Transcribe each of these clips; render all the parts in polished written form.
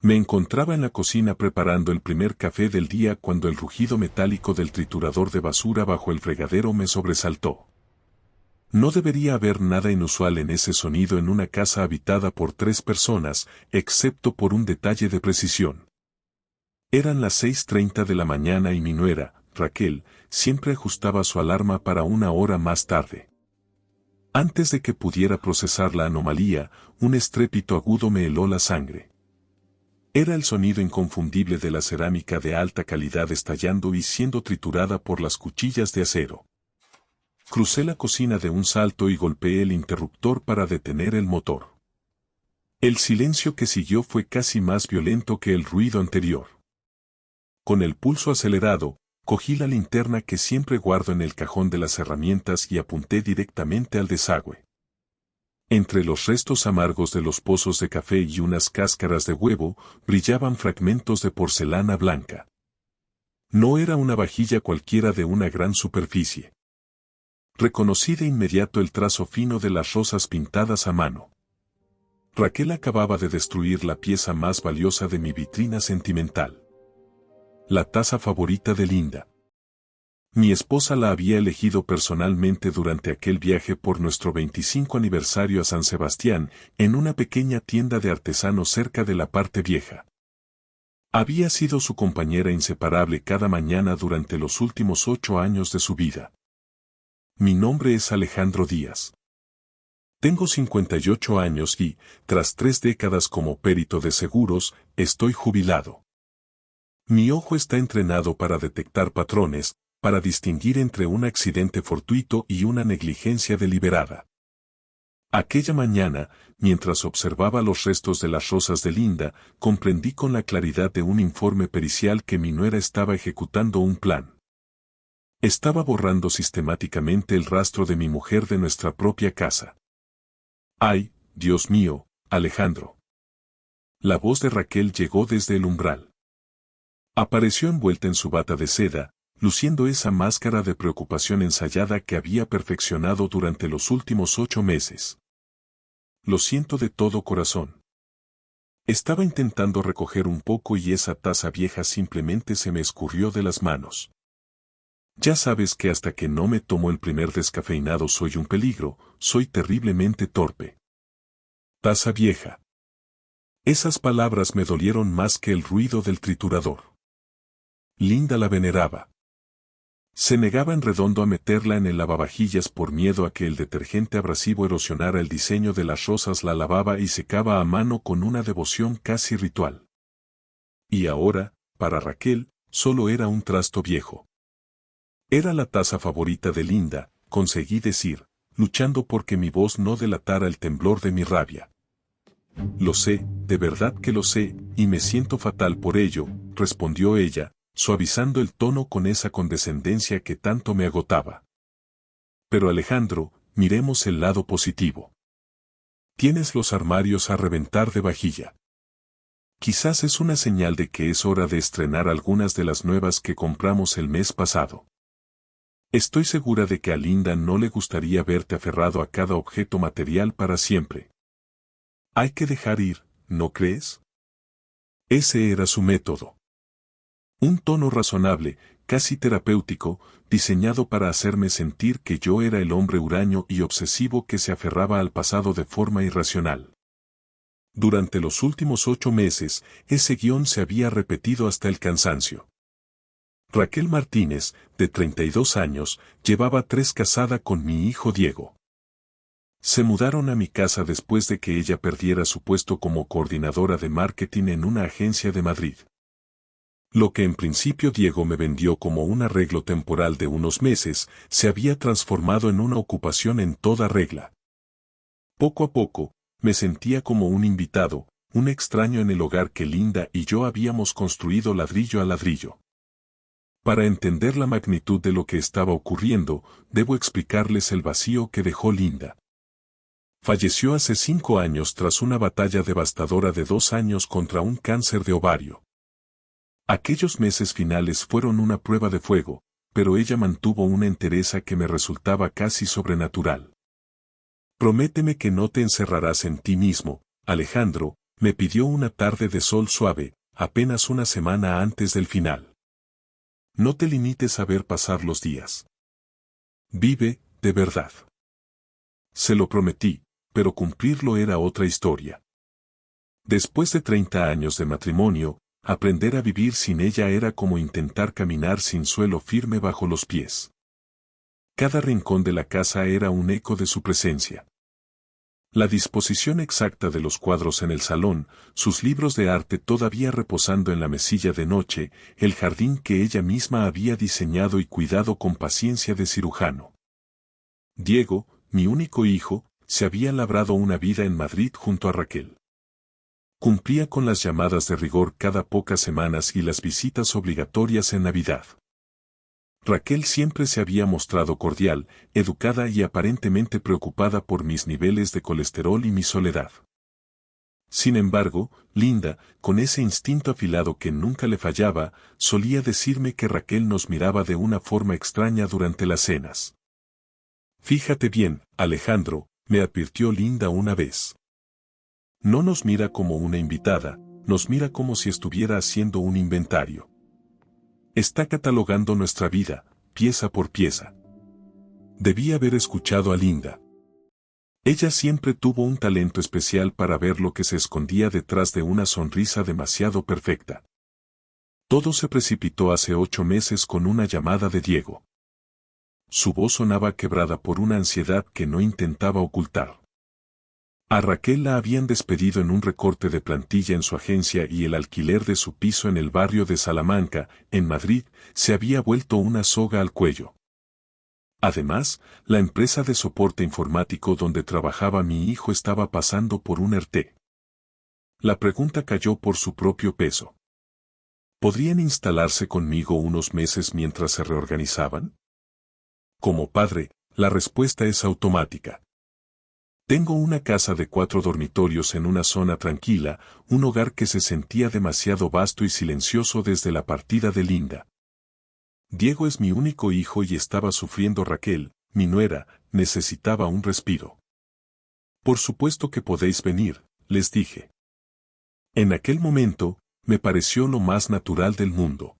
Me encontraba en la cocina preparando el primer café del día cuando el rugido metálico del triturador de basura bajo el fregadero me sobresaltó. No debería haber nada inusual en ese sonido en una casa habitada por 3 personas, excepto por un detalle de precisión. Eran las 6:30 de la mañana y mi nuera, Raquel, siempre ajustaba su alarma para 1 hora más tarde. Antes de que pudiera procesar la anomalía, un estrépito agudo me heló la sangre. Era el sonido inconfundible de la cerámica de alta calidad estallando y siendo triturada por las cuchillas de acero. Crucé la cocina de un salto y golpeé el interruptor para detener el motor. El silencio que siguió fue casi más violento que el ruido anterior. Con el pulso acelerado, cogí la linterna que siempre guardo en el cajón de las herramientas y apunté directamente al desagüe. Entre los restos amargos de los pozos de café y unas cáscaras de huevo, brillaban fragmentos de porcelana blanca. No era una vajilla cualquiera de una gran superficie. Reconocí de inmediato el trazo fino de las rosas pintadas a mano. Raquel acababa de destruir la pieza más valiosa de mi vitrina sentimental. La taza favorita de Linda. Mi esposa la había elegido personalmente durante aquel viaje por nuestro 25 aniversario a San Sebastián, en una pequeña tienda de artesanos cerca de la parte vieja. Había sido su compañera inseparable cada mañana durante los últimos 8 años de su vida. Mi nombre es Alejandro Díaz. Tengo 58 años y, tras 3 décadas como perito de seguros, estoy jubilado. Mi ojo está entrenado para detectar patrones, para distinguir entre un accidente fortuito y una negligencia deliberada. Aquella mañana, mientras observaba los restos de las rosas de Linda, comprendí con la claridad de un informe pericial que mi nuera estaba ejecutando un plan. Estaba borrando sistemáticamente el rastro de mi mujer de nuestra propia casa. ¡Ay, Dios mío, Alejandro! La voz de Raquel llegó desde el umbral. Apareció envuelta en su bata de seda, luciendo esa máscara de preocupación ensayada que había perfeccionado durante los últimos 8 meses. Lo siento de todo corazón. Estaba intentando recoger un poco y esa taza vieja simplemente se me escurrió de las manos. Ya sabes que hasta que no me tomo el primer descafeinado soy un peligro, soy terriblemente torpe. Taza vieja. Esas palabras me dolieron más que el ruido del triturador. Linda la veneraba. Se negaba en redondo a meterla en el lavavajillas por miedo a que el detergente abrasivo erosionara el diseño de las rosas. La lavaba y secaba a mano con una devoción casi ritual. Y ahora, para Raquel, solo era un trasto viejo. Era la taza favorita de Linda, conseguí decir, luchando porque mi voz no delatara el temblor de mi rabia. Lo sé, de verdad que lo sé, y me siento fatal por ello, respondió ella, suavizando el tono con esa condescendencia que tanto me agotaba. Pero Alejandro, miremos el lado positivo. Tienes los armarios a reventar de vajilla. Quizás es una señal de que es hora de estrenar algunas de las nuevas que compramos el mes pasado. Estoy segura de que a Linda no le gustaría verte aferrado a cada objeto material para siempre. Hay que dejar ir, ¿no crees? Ese era su método. Un tono razonable, casi terapéutico, diseñado para hacerme sentir que yo era el hombre huraño y obsesivo que se aferraba al pasado de forma irracional. Durante los últimos 8 meses, ese guión se había repetido hasta el cansancio. Raquel Martínez, de 32 años, llevaba 3 casada con mi hijo Diego. Se mudaron a mi casa después de que ella perdiera su puesto como coordinadora de marketing en una agencia de Madrid. Lo que en principio Diego me vendió como un arreglo temporal de unos meses, se había transformado en una ocupación en toda regla. Poco a poco, me sentía como un invitado, un extraño en el hogar que Linda y yo habíamos construido ladrillo a ladrillo. Para entender la magnitud de lo que estaba ocurriendo, debo explicarles el vacío que dejó Linda. Falleció hace 5 años tras una batalla devastadora de 2 años contra un cáncer de ovario. Aquellos meses finales fueron una prueba de fuego, pero ella mantuvo una entereza que me resultaba casi sobrenatural. Prométeme que no te encerrarás en ti mismo, Alejandro, Me pidió una tarde de sol suave, apenas una semana antes del final. No te limites a ver pasar los días. Vive, de verdad. Se lo prometí, pero cumplirlo era otra historia. Después de 30 años de matrimonio, aprender a vivir sin ella era como intentar caminar sin suelo firme bajo los pies. Cada rincón de la casa era un eco de su presencia. La disposición exacta de los cuadros en el salón, sus libros de arte todavía reposando en la mesilla de noche, el jardín que ella misma había diseñado y cuidado con paciencia de cirujano. Diego, mi único hijo, se había labrado una vida en Madrid junto a Raquel. Cumplía con las llamadas de rigor cada pocas semanas y las visitas obligatorias en Navidad. Raquel siempre se había mostrado cordial, educada y aparentemente preocupada por mis niveles de colesterol y mi soledad. Sin embargo, Linda, con ese instinto afilado que nunca le fallaba, solía decirme que Raquel nos miraba de una forma extraña durante las cenas. Fíjate bien, Alejandro, me advirtió Linda una vez. No nos mira como una invitada, nos mira como si estuviera haciendo un inventario. Está catalogando nuestra vida, pieza por pieza. Debí haber escuchado a Linda. Ella siempre tuvo un talento especial para ver lo que se escondía detrás de una sonrisa demasiado perfecta. Todo se precipitó hace 8 meses con una llamada de Diego. Su voz sonaba quebrada por una ansiedad que no intentaba ocultar. A Raquel la habían despedido en un recorte de plantilla en su agencia y el alquiler de su piso en el barrio de Salamanca, en Madrid, se había vuelto una soga al cuello. Además, la empresa de soporte informático donde trabajaba mi hijo estaba pasando por un ERTE. La pregunta cayó por su propio peso. ¿Podrían instalarse conmigo unos meses mientras se reorganizaban? Como padre, la respuesta es automática. Tengo una casa de 4 dormitorios en una zona tranquila, un hogar que se sentía demasiado vasto y silencioso desde la partida de Linda. Diego es mi único hijo y estaba sufriendo Raquel, mi nuera, necesitaba un respiro. Por supuesto que podéis venir, les dije. En aquel momento, me pareció lo más natural del mundo.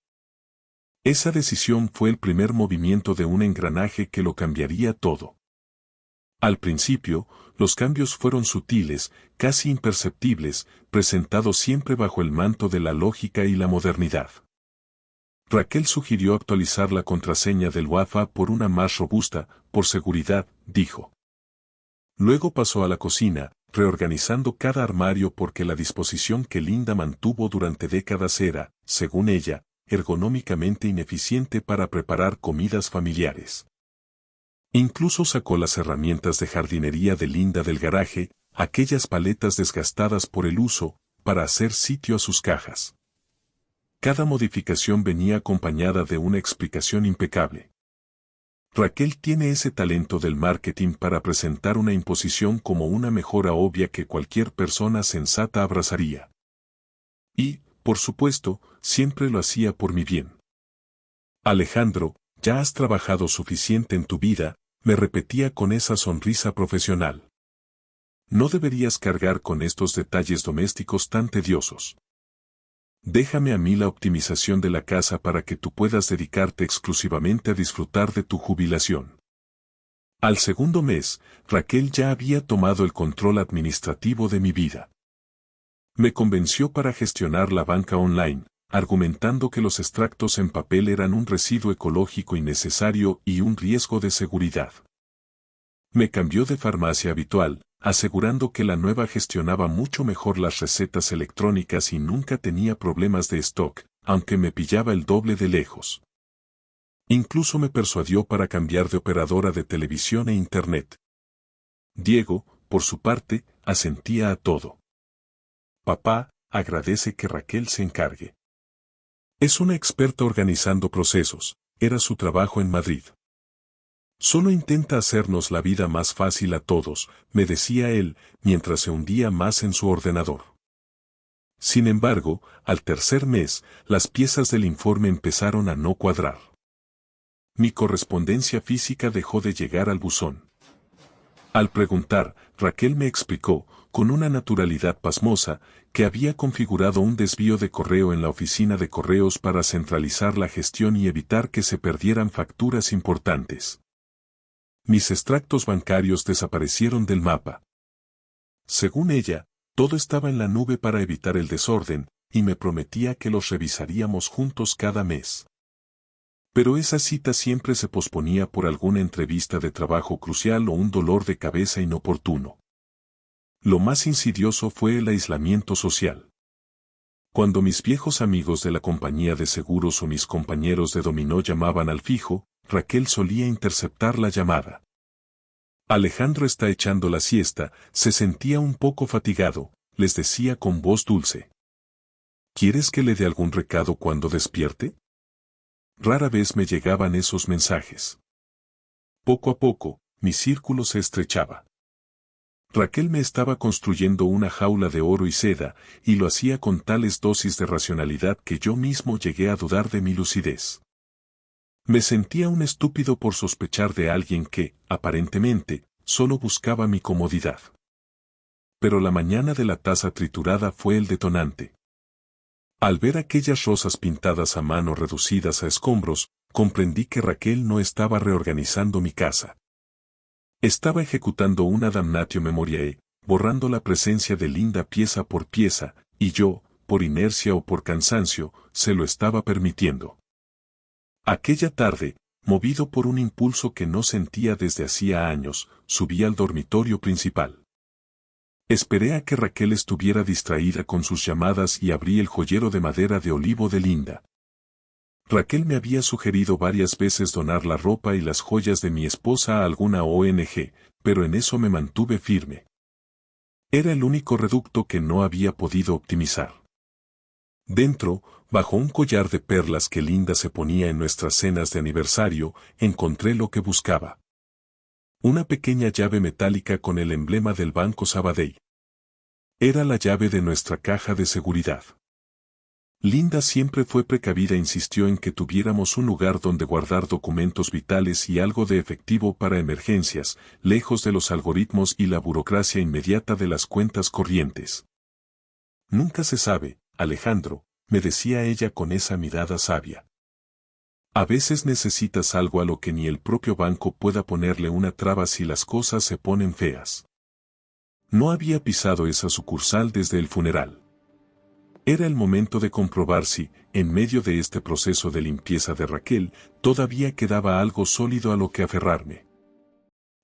Esa decisión fue el primer movimiento de un engranaje que lo cambiaría todo. Al principio, los cambios fueron sutiles, casi imperceptibles, presentados siempre bajo el manto de la lógica y la modernidad. Raquel sugirió actualizar la contraseña del Wi-Fi por una más robusta, por seguridad, dijo. Luego pasó a la cocina, reorganizando cada armario porque la disposición que Linda mantuvo durante décadas era, según ella, ergonómicamente ineficiente para preparar comidas familiares. Incluso sacó las herramientas de jardinería de Linda del garaje, aquellas paletas desgastadas por el uso, para hacer sitio a sus cajas. Cada modificación venía acompañada de una explicación impecable. Raquel tiene ese talento del marketing para presentar una imposición como una mejora obvia que cualquier persona sensata abrazaría. Y, por supuesto, siempre lo hacía por mi bien. Alejandro, ya has trabajado suficiente en tu vida, me repetía con esa sonrisa profesional. No deberías cargar con estos detalles domésticos tan tediosos. Déjame a mí la optimización de la casa para que tú puedas dedicarte exclusivamente a disfrutar de tu jubilación. Al segundo mes, Raquel ya había tomado el control administrativo de mi vida. Me convenció para gestionar la banca online, argumentando que los extractos en papel eran un residuo ecológico innecesario y un riesgo de seguridad. Me cambió de farmacia habitual, asegurando que la nueva gestionaba mucho mejor las recetas electrónicas y nunca tenía problemas de stock, aunque me pillaba el doble de lejos. Incluso me persuadió para cambiar de operadora de televisión e internet. Diego, por su parte, asentía a todo. Papá, agradece que Raquel se encargue. Es una experta organizando procesos, era su trabajo en Madrid. Solo intenta hacernos la vida más fácil a todos, me decía él, mientras se hundía más en su ordenador. Sin embargo, al tercer mes, las piezas del informe empezaron a no cuadrar. Mi correspondencia física dejó de llegar al buzón. Al preguntar, Raquel me explicó, con una naturalidad pasmosa, que había configurado un desvío de correo en la oficina de correos para centralizar la gestión y evitar que se perdieran facturas importantes. Mis extractos bancarios desaparecieron del mapa. Según ella, todo estaba en la nube para evitar el desorden, y me prometía que los revisaríamos juntos cada mes. Pero esa cita siempre se posponía por alguna entrevista de trabajo crucial o un dolor de cabeza inoportuno. Lo más insidioso fue el aislamiento social. Cuando mis viejos amigos de la compañía de seguros o mis compañeros de dominó llamaban al fijo, Raquel solía interceptar la llamada. Alejandro está echando la siesta, se sentía un poco fatigado, les decía con voz dulce. ¿Quieres que le dé algún recado cuando despierte? Rara vez me llegaban esos mensajes. Poco a poco, mi círculo se estrechaba. Raquel me estaba construyendo una jaula de oro y seda, y lo hacía con tales dosis de racionalidad que yo mismo llegué a dudar de mi lucidez. Me sentía un estúpido por sospechar de alguien que, aparentemente, solo buscaba mi comodidad. Pero la mañana de la taza triturada fue el detonante. Al ver aquellas rosas pintadas a mano reducidas a escombros, comprendí que Raquel no estaba reorganizando mi casa. Estaba ejecutando una damnatio memoriae, borrando la presencia de Linda pieza por pieza, y yo, por inercia o por cansancio, se lo estaba permitiendo. Aquella tarde, movido por un impulso que no sentía desde hacía años, subí al dormitorio principal. Esperé a que Raquel estuviera distraída con sus llamadas y abrí el joyero de madera de olivo de Linda. Raquel me había sugerido varias veces donar la ropa y las joyas de mi esposa a alguna ONG, pero en eso me mantuve firme. Era el único reducto que no había podido optimizar. Dentro, bajo un collar de perlas que Linda se ponía en nuestras cenas de aniversario, encontré lo que buscaba. Una pequeña llave metálica con el emblema del Banco Sabadell. Era la llave de nuestra caja de seguridad. Linda siempre fue precavida e insistió en que tuviéramos un lugar donde guardar documentos vitales y algo de efectivo para emergencias, lejos de los algoritmos y la burocracia inmediata de las cuentas corrientes. Nunca se sabe, Alejandro, me decía ella con esa mirada sabia. A veces necesitas algo a lo que ni el propio banco pueda ponerle una traba si las cosas se ponen feas. No había pisado esa sucursal desde el funeral. Era el momento de comprobar si, en medio de este proceso de limpieza de Raquel, todavía quedaba algo sólido a lo que aferrarme.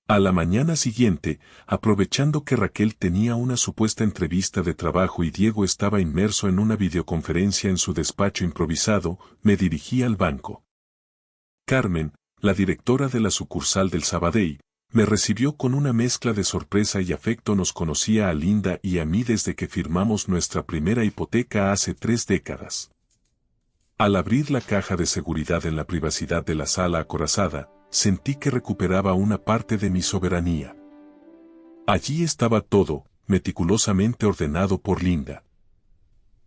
A la mañana siguiente, aprovechando que Raquel tenía una supuesta entrevista de trabajo y Diego estaba inmerso en una videoconferencia en su despacho improvisado, me dirigí al banco. Carmen, la directora de la sucursal del Sabadell, me recibió con una mezcla de sorpresa y afecto. Nos conocía a Linda y a mí desde que firmamos nuestra primera hipoteca hace 3 décadas. Al abrir la caja de seguridad en la privacidad de la sala acorazada, sentí que recuperaba una parte de mi soberanía. Allí estaba todo, meticulosamente ordenado por Linda.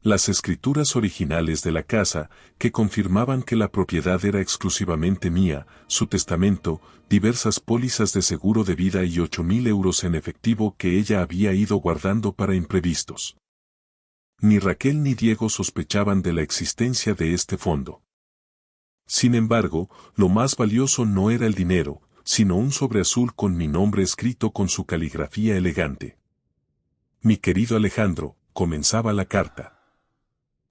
Las escrituras originales de la casa, que confirmaban que la propiedad era exclusivamente mía, su testamento, diversas pólizas de seguro de vida y 8.000 euros en efectivo que ella había ido guardando para imprevistos. Ni Raquel ni Diego sospechaban de la existencia de este fondo. Sin embargo, lo más valioso no era el dinero, sino un sobre azul con mi nombre escrito con su caligrafía elegante. Mi querido Alejandro, comenzaba la carta.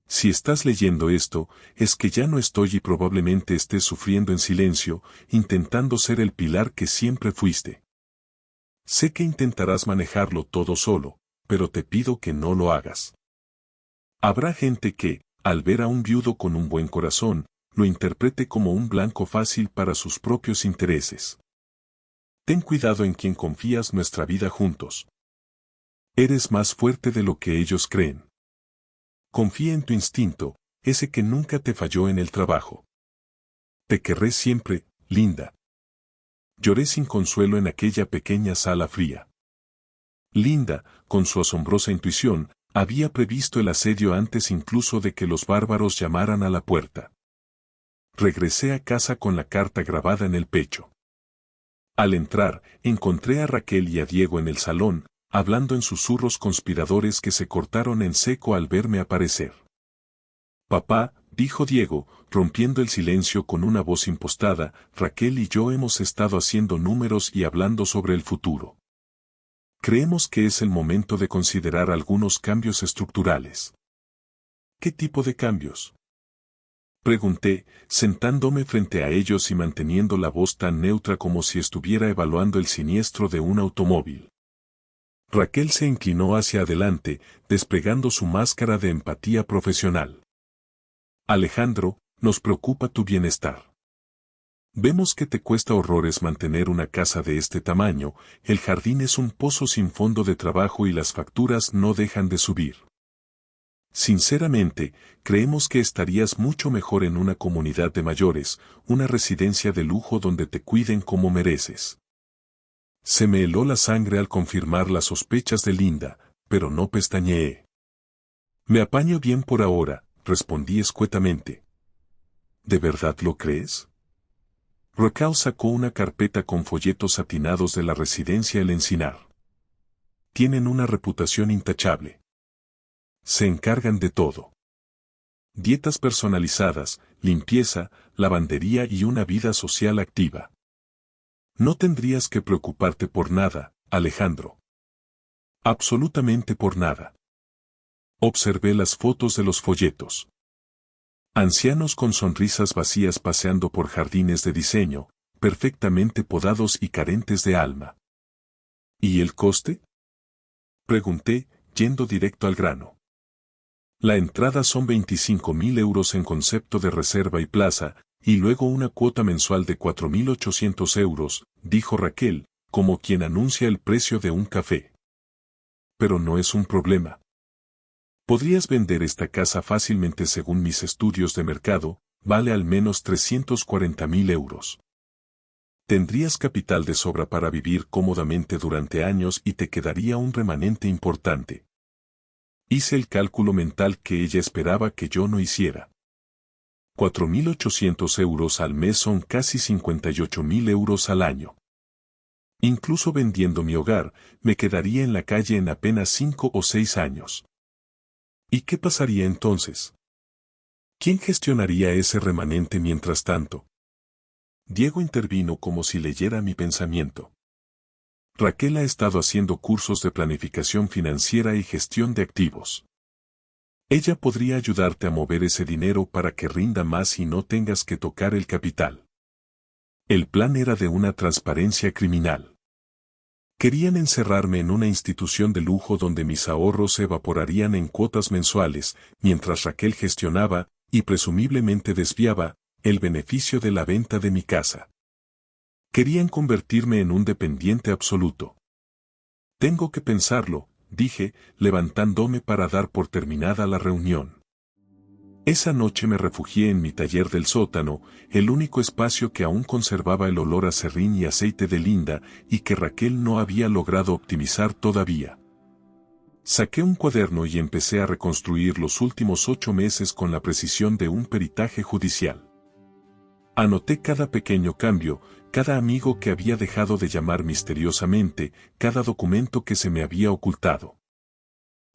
Si estás leyendo esto, es que ya no estoy y probablemente estés sufriendo en silencio, intentando ser el pilar que siempre fuiste. Sé que intentarás manejarlo todo solo, pero te pido que no lo hagas. Habrá gente que, al ver a un viudo con un buen corazón, lo interprete como un blanco fácil para sus propios intereses. Ten cuidado en quien confías nuestra vida juntos. Eres más fuerte de lo que ellos creen. Confía en tu instinto, ese que nunca te falló en el trabajo. Te querré siempre, Linda. Lloré sin consuelo en aquella pequeña sala fría. Linda, con su asombrosa intuición, había previsto el asedio antes incluso de que los bárbaros llamaran a la puerta. Regresé a casa con la carta grabada en el pecho. Al entrar, encontré a Raquel y a Diego en el salón, hablando en susurros conspiradores que se cortaron en seco al verme aparecer. Papá, dijo Diego, rompiendo el silencio con una voz impostada, Raquel y yo hemos estado haciendo números y hablando sobre el futuro. Creemos que es el momento de considerar algunos cambios estructurales. ¿Qué tipo de cambios? Pregunté, sentándome frente a ellos y manteniendo la voz tan neutra como si estuviera evaluando el siniestro de un automóvil. Raquel se inclinó hacia adelante, desplegando su máscara de empatía profesional. Alejandro, nos preocupa tu bienestar. Vemos que te cuesta horrores mantener una casa de este tamaño, el jardín es un pozo sin fondo de trabajo y las facturas no dejan de subir. Sinceramente, creemos que estarías mucho mejor en una comunidad de mayores, una residencia de lujo donde te cuiden como mereces. Se me heló la sangre al confirmar las sospechas de Linda, pero no pestañeé. Me apaño bien por ahora, respondí escuetamente. ¿De verdad lo crees? Raquel sacó una carpeta con folletos satinados de la residencia El Encinar. Tienen una reputación intachable. Se encargan de todo. Dietas personalizadas, limpieza, lavandería y una vida social activa. No tendrías que preocuparte por nada, Alejandro. Absolutamente por nada. Observé las fotos de los folletos. Ancianos con sonrisas vacías paseando por jardines de diseño, perfectamente podados y carentes de alma. ¿Y el coste? Pregunté, yendo directo al grano. La entrada son 25.000 euros en concepto de reserva y plaza, y luego una cuota mensual de 4.800 euros, dijo Raquel, como quien anuncia el precio de un café. Pero no es un problema. Podrías vender esta casa fácilmente según mis estudios de mercado, vale al menos 340.000 euros. Tendrías capital de sobra para vivir cómodamente durante años y te quedaría un remanente importante. Hice el cálculo mental que ella esperaba que yo no hiciera. 4.800 euros al mes son casi 58.000 euros al año. Incluso vendiendo mi hogar, me quedaría en la calle en apenas 5 o 6 años. ¿Y qué pasaría entonces? ¿Quién gestionaría ese remanente mientras tanto? Diego intervino como si leyera mi pensamiento. Raquel ha estado haciendo cursos de planificación financiera y gestión de activos. Ella podría ayudarte a mover ese dinero para que rinda más y no tengas que tocar el capital. El plan era de una transparencia criminal. Querían encerrarme en una institución de lujo donde mis ahorros se evaporarían en cuotas mensuales, mientras Raquel gestionaba, y presumiblemente desviaba, el beneficio de la venta de mi casa. Querían convertirme en un dependiente absoluto. Tengo que pensarlo, dije, levantándome para dar por terminada la reunión. Esa noche me refugié en mi taller del sótano, el único espacio que aún conservaba el olor a serrín y aceite de Linda y que Raquel no había logrado optimizar todavía. Saqué un cuaderno y empecé a reconstruir los últimos 8 meses con la precisión de un peritaje judicial. Anoté cada pequeño cambio, cada amigo que había dejado de llamar misteriosamente, cada documento que se me había ocultado.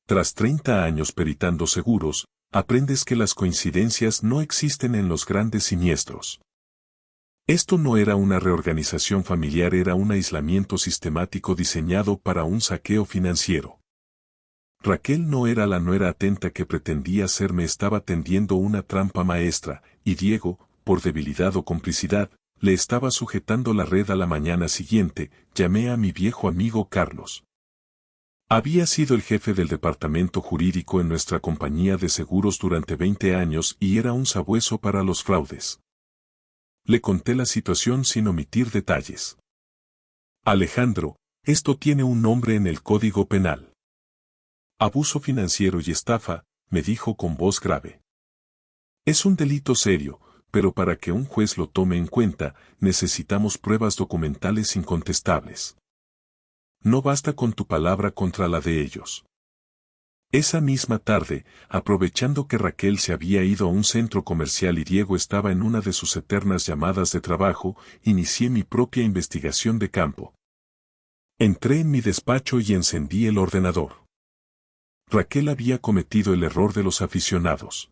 Tras 30 años peritando seguros, aprendes que las coincidencias no existen en los grandes siniestros. Esto no era una reorganización familiar, era un aislamiento sistemático diseñado para un saqueo financiero. Raquel no era la nuera atenta que pretendía ser, me estaba tendiendo una trampa maestra, y Diego, por debilidad o complicidad, le estaba sujetando la red. A la mañana siguiente, llamé a mi viejo amigo Carlos. Había sido el jefe del departamento jurídico en nuestra compañía de seguros durante 20 años y era un sabueso para los fraudes. Le conté la situación sin omitir detalles. Alejandro, esto tiene un nombre en el Código Penal. Abuso financiero y estafa, me dijo con voz grave. Es un delito serio, pero para que un juez lo tome en cuenta, necesitamos pruebas documentales incontestables. No basta con tu palabra contra la de ellos. Esa misma tarde, aprovechando que Raquel se había ido a un centro comercial y Diego estaba en una de sus eternas llamadas de trabajo, inicié mi propia investigación de campo. Entré en mi despacho y encendí el ordenador. Raquel había cometido el error de los aficionados.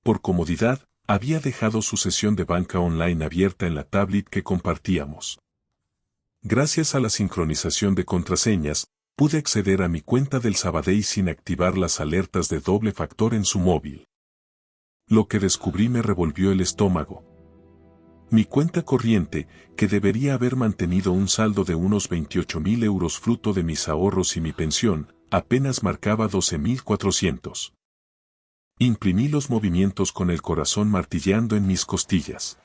Por comodidad, había dejado su sesión de banca online abierta en la tablet que compartíamos. Gracias a la sincronización de contraseñas, pude acceder a mi cuenta del Sabadell sin activar las alertas de doble factor en su móvil. Lo que descubrí me revolvió el estómago. Mi cuenta corriente, que debería haber mantenido un saldo de unos 28.000 euros fruto de mis ahorros y mi pensión, apenas marcaba 12.400. Imprimí los movimientos con el corazón martilleando en mis costillas.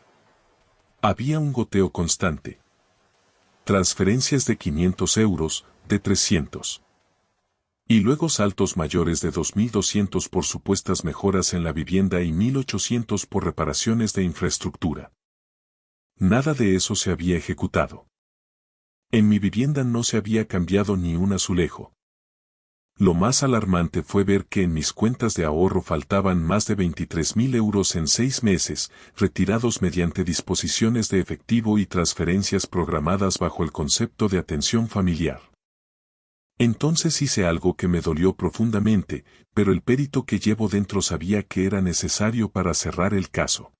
Había un goteo constante. Transferencias de 500 euros, de 300. Y luego saltos mayores de 2.200 por supuestas mejoras en la vivienda y 1.800 por reparaciones de infraestructura. Nada de eso se había ejecutado. En mi vivienda no se había cambiado ni un azulejo. Lo más alarmante fue ver que en mis cuentas de ahorro faltaban más de 23.000 euros en 6 meses, retirados mediante disposiciones de efectivo y transferencias programadas bajo el concepto de atención familiar. Entonces hice algo que me dolió profundamente, pero el perito que llevo dentro sabía que era necesario para cerrar el caso.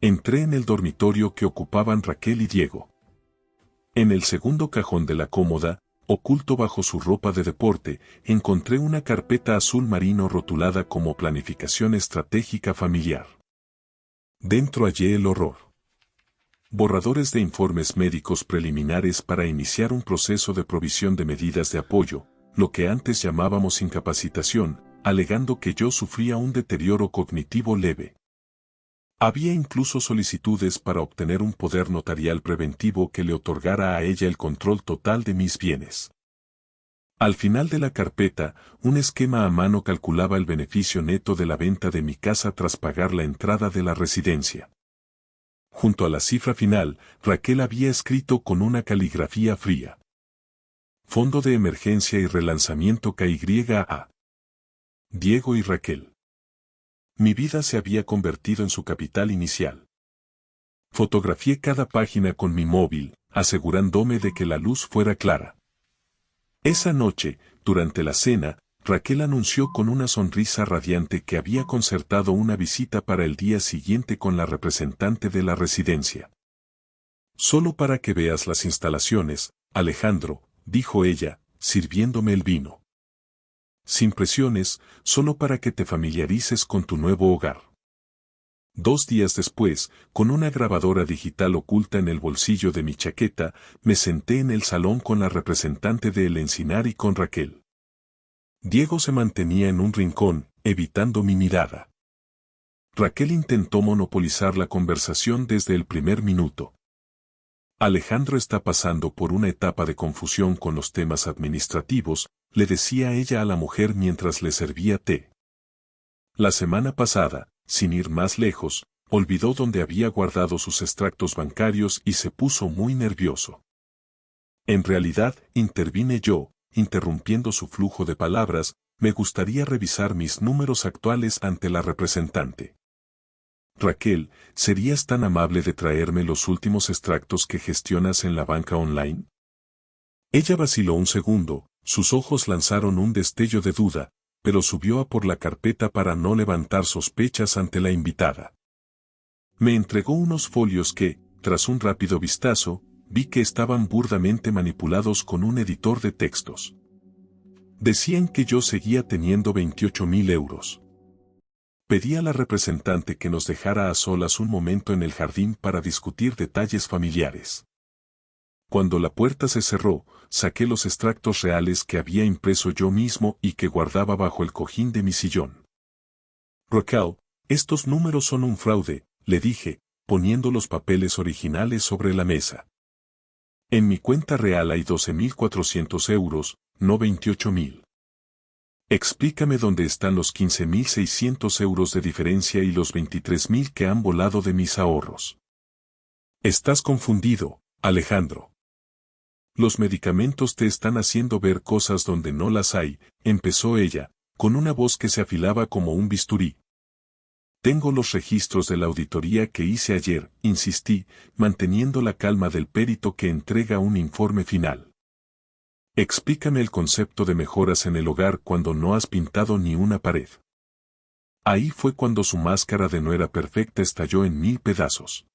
Entré en el dormitorio que ocupaban Raquel y Diego. En el segundo cajón de la cómoda, oculto bajo su ropa de deporte, encontré una carpeta azul marino rotulada como Planificación Estratégica Familiar. Dentro hallé el horror. Borradores de informes médicos preliminares para iniciar un proceso de provisión de medidas de apoyo, lo que antes llamábamos incapacitación, alegando que yo sufría un deterioro cognitivo leve. Había incluso solicitudes para obtener un poder notarial preventivo que le otorgara a ella el control total de mis bienes. Al final de la carpeta, un esquema a mano calculaba el beneficio neto de la venta de mi casa tras pagar la entrada de la residencia. Junto a la cifra final, Raquel había escrito con una caligrafía fría: Fondo de Emergencia y Relanzamiento KYA. Diego y Raquel. Mi vida se había convertido en su capital inicial. Fotografié cada página con mi móvil, asegurándome de que la luz fuera clara. Esa noche, durante la cena, Raquel anunció con una sonrisa radiante que había concertado una visita para el día siguiente con la representante de la residencia. Solo para que veas las instalaciones, Alejandro, dijo ella, sirviéndome el vino. Sin presiones, solo para que te familiarices con tu nuevo hogar. 2 días después, con una grabadora digital oculta en el bolsillo de mi chaqueta, me senté en el salón con la representante de El Encinar y con Raquel. Diego se mantenía en un rincón, evitando mi mirada. Raquel intentó monopolizar la conversación desde el primer minuto. Alejandro está pasando por una etapa de confusión con los temas administrativos, le decía ella a la mujer mientras le servía té. La semana pasada, sin ir más lejos, olvidó dónde había guardado sus extractos bancarios y se puso muy nervioso. En realidad, intervine yo, interrumpiendo su flujo de palabras, me gustaría revisar mis números actuales ante la representante. Raquel, ¿serías tan amable de traerme los últimos extractos que gestionas en la banca online? Ella vaciló un segundo, sus ojos lanzaron un destello de duda, pero subió a por la carpeta para no levantar sospechas ante la invitada. Me entregó unos folios que, tras un rápido vistazo, vi que estaban burdamente manipulados con un editor de textos. Decían que yo seguía teniendo 28.000 euros. Pedí a la representante que nos dejara a solas un momento en el jardín para discutir detalles familiares. Cuando la puerta se cerró, saqué los extractos reales que había impreso yo mismo y que guardaba bajo el cojín de mi sillón. Raquel, estos números son un fraude, le dije, poniendo los papeles originales sobre la mesa. En mi cuenta real hay 12.400 euros, no 28.000. Explícame dónde están los 15.600 euros de diferencia y los 23.000 que han volado de mis ahorros. Estás confundido, Alejandro. Los medicamentos te están haciendo ver cosas donde no las hay, empezó ella, con una voz que se afilaba como un bisturí. Tengo los registros de la auditoría que hice ayer, insistí, manteniendo la calma del perito que entrega un informe final. Explícame el concepto de mejoras en el hogar cuando no has pintado ni una pared. Ahí fue cuando su máscara de nuera perfecta estalló en 1000 pedazos.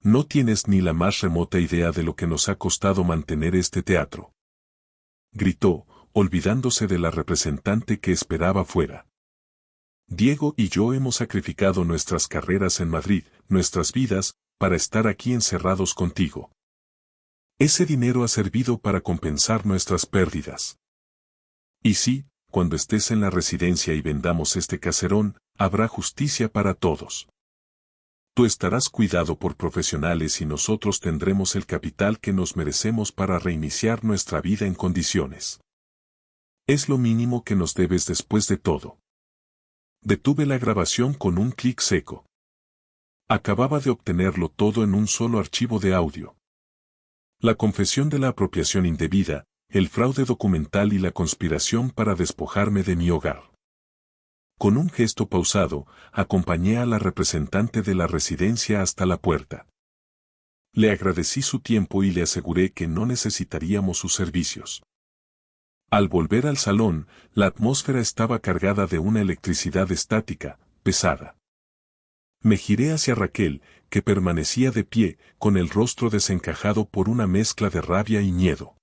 No tienes ni la más remota idea de lo que nos ha costado mantener este teatro. Gritó, olvidándose de la representante que esperaba fuera. Diego y yo hemos sacrificado nuestras carreras en Madrid, nuestras vidas, para estar aquí encerrados contigo. Ese dinero ha servido para compensar nuestras pérdidas. Y sí, cuando estés en la residencia y vendamos este caserón, habrá justicia para todos. Tú estarás cuidado por profesionales y nosotros tendremos el capital que nos merecemos para reiniciar nuestra vida en condiciones. Es lo mínimo que nos debes después de todo. Detuve la grabación con un clic seco. Acababa de obtenerlo todo en un solo archivo de audio. La confesión de la apropiación indebida, el fraude documental y la conspiración para despojarme de mi hogar. Con un gesto pausado, acompañé a la representante de la residencia hasta la puerta. Le agradecí su tiempo y le aseguré que no necesitaríamos sus servicios. Al volver al salón, la atmósfera estaba cargada de una electricidad estática, pesada. Me giré hacia Raquel, que permanecía de pie, con el rostro desencajado por una mezcla de rabia y miedo.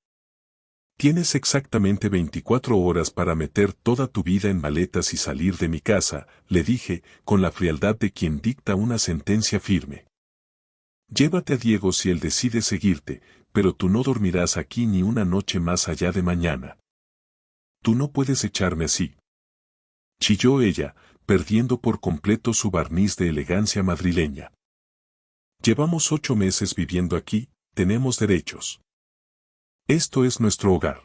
Tienes exactamente 24 horas para meter toda tu vida en maletas y salir de mi casa, le dije, con la frialdad de quien dicta una sentencia firme. Llévate a Diego si él decide seguirte, pero tú no dormirás aquí ni una noche más allá de mañana. Tú no puedes echarme así. Chilló ella, perdiendo por completo su barniz de elegancia madrileña. Llevamos 8 meses viviendo aquí, tenemos derechos. Esto es nuestro hogar.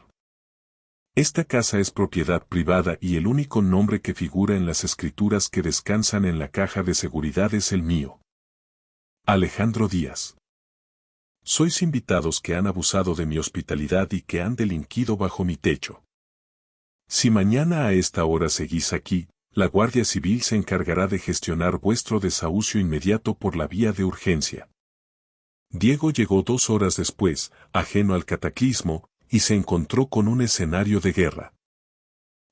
Esta casa es propiedad privada y el único nombre que figura en las escrituras que descansan en la caja de seguridad es el mío. Alejandro Díaz. Sois invitados que han abusado de mi hospitalidad y que han delinquido bajo mi techo. Si mañana a esta hora seguís aquí, la Guardia Civil se encargará de gestionar vuestro desahucio inmediato por la vía de urgencia. Diego llegó 2 horas después, ajeno al cataclismo, y se encontró con un escenario de guerra.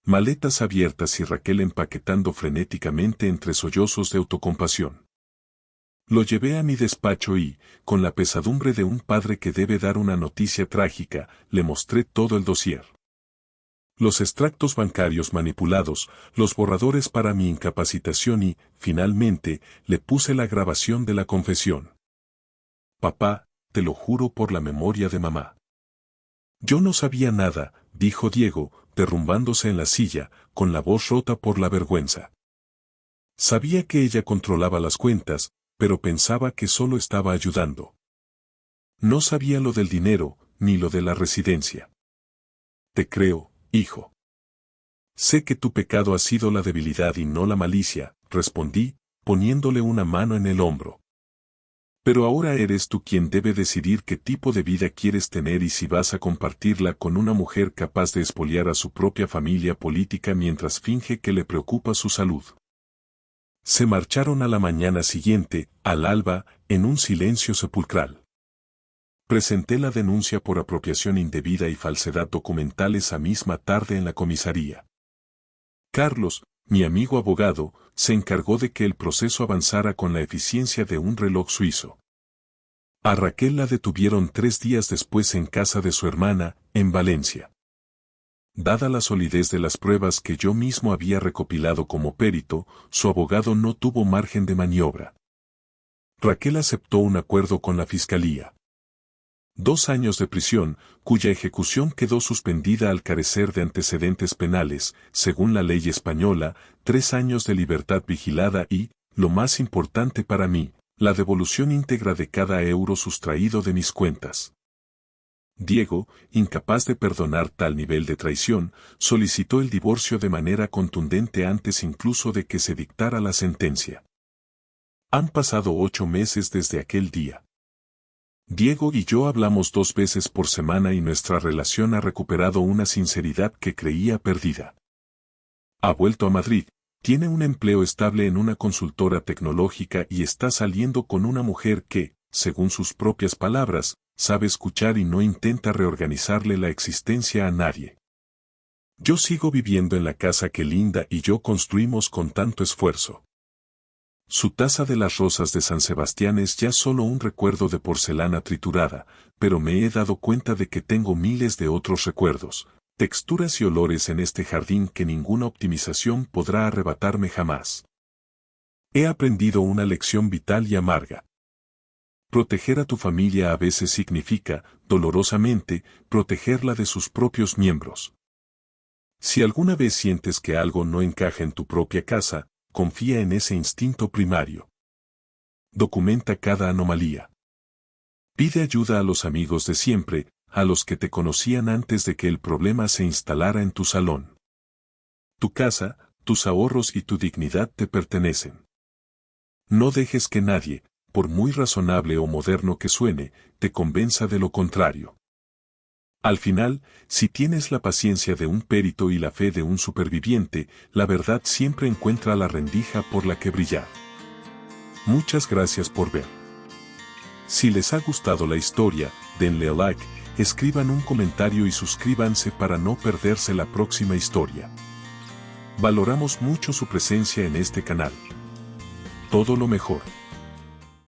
Maletas abiertas y Raquel empaquetando frenéticamente entre sollozos de autocompasión. Lo llevé a mi despacho y, con la pesadumbre de un padre que debe dar una noticia trágica, le mostré todo el dossier. Los extractos bancarios manipulados, los borradores para mi incapacitación y, finalmente, le puse la grabación de la confesión. Papá, te lo juro por la memoria de mamá. Yo no sabía nada, dijo Diego, derrumbándose en la silla, con la voz rota por la vergüenza. Sabía que ella controlaba las cuentas, pero pensaba que solo estaba ayudando. No sabía lo del dinero, ni lo de la residencia. Te creo, hijo. Sé que tu pecado ha sido la debilidad y no la malicia, respondí, poniéndole una mano en el hombro. Pero ahora eres tú quien debe decidir qué tipo de vida quieres tener y si vas a compartirla con una mujer capaz de expoliar a su propia familia política mientras finge que le preocupa su salud. Se marcharon a la mañana siguiente, al alba, en un silencio sepulcral. Presenté la denuncia por apropiación indebida y falsedad documental esa misma tarde en la comisaría. Carlos, mi amigo abogado, se encargó de que el proceso avanzara con la eficiencia de un reloj suizo. A Raquel la detuvieron 3 días después en casa de su hermana, en Valencia. Dada la solidez de las pruebas que yo mismo había recopilado como perito, su abogado no tuvo margen de maniobra. Raquel aceptó un acuerdo con la fiscalía. 2 años de prisión, cuya ejecución quedó suspendida al carecer de antecedentes penales, según la ley española, 3 años de libertad vigilada y, lo más importante para mí, la devolución íntegra de cada euro sustraído de mis cuentas. Diego, incapaz de perdonar tal nivel de traición, solicitó el divorcio de manera contundente antes incluso de que se dictara la sentencia. Han pasado 8 meses desde aquel día. Diego y yo hablamos 2 veces por semana y nuestra relación ha recuperado una sinceridad que creía perdida. Ha vuelto a Madrid, tiene un empleo estable en una consultora tecnológica y está saliendo con una mujer que, según sus propias palabras, sabe escuchar y no intenta reorganizarle la existencia a nadie. Yo sigo viviendo en la casa que Linda y yo construimos con tanto esfuerzo. Su taza de las rosas de San Sebastián es ya solo un recuerdo de porcelana triturada, pero me he dado cuenta de que tengo miles de otros recuerdos, texturas y olores en este jardín que ninguna optimización podrá arrebatarme jamás. He aprendido una lección vital y amarga. Proteger a tu familia a veces significa, dolorosamente, protegerla de sus propios miembros. Si alguna vez sientes que algo no encaja en tu propia casa, confía en ese instinto primario. Documenta cada anomalía. Pide ayuda a los amigos de siempre, a los que te conocían antes de que el problema se instalara en tu salón. Tu casa, tus ahorros y tu dignidad te pertenecen. No dejes que nadie, por muy razonable o moderno que suene, te convenza de lo contrario. Al final, si tienes la paciencia de un perito y la fe de un superviviente, la verdad siempre encuentra la rendija por la que brillar. Muchas gracias por ver. Si les ha gustado la historia, denle a like, escriban un comentario y suscríbanse para no perderse la próxima historia. Valoramos mucho su presencia en este canal. Todo lo mejor.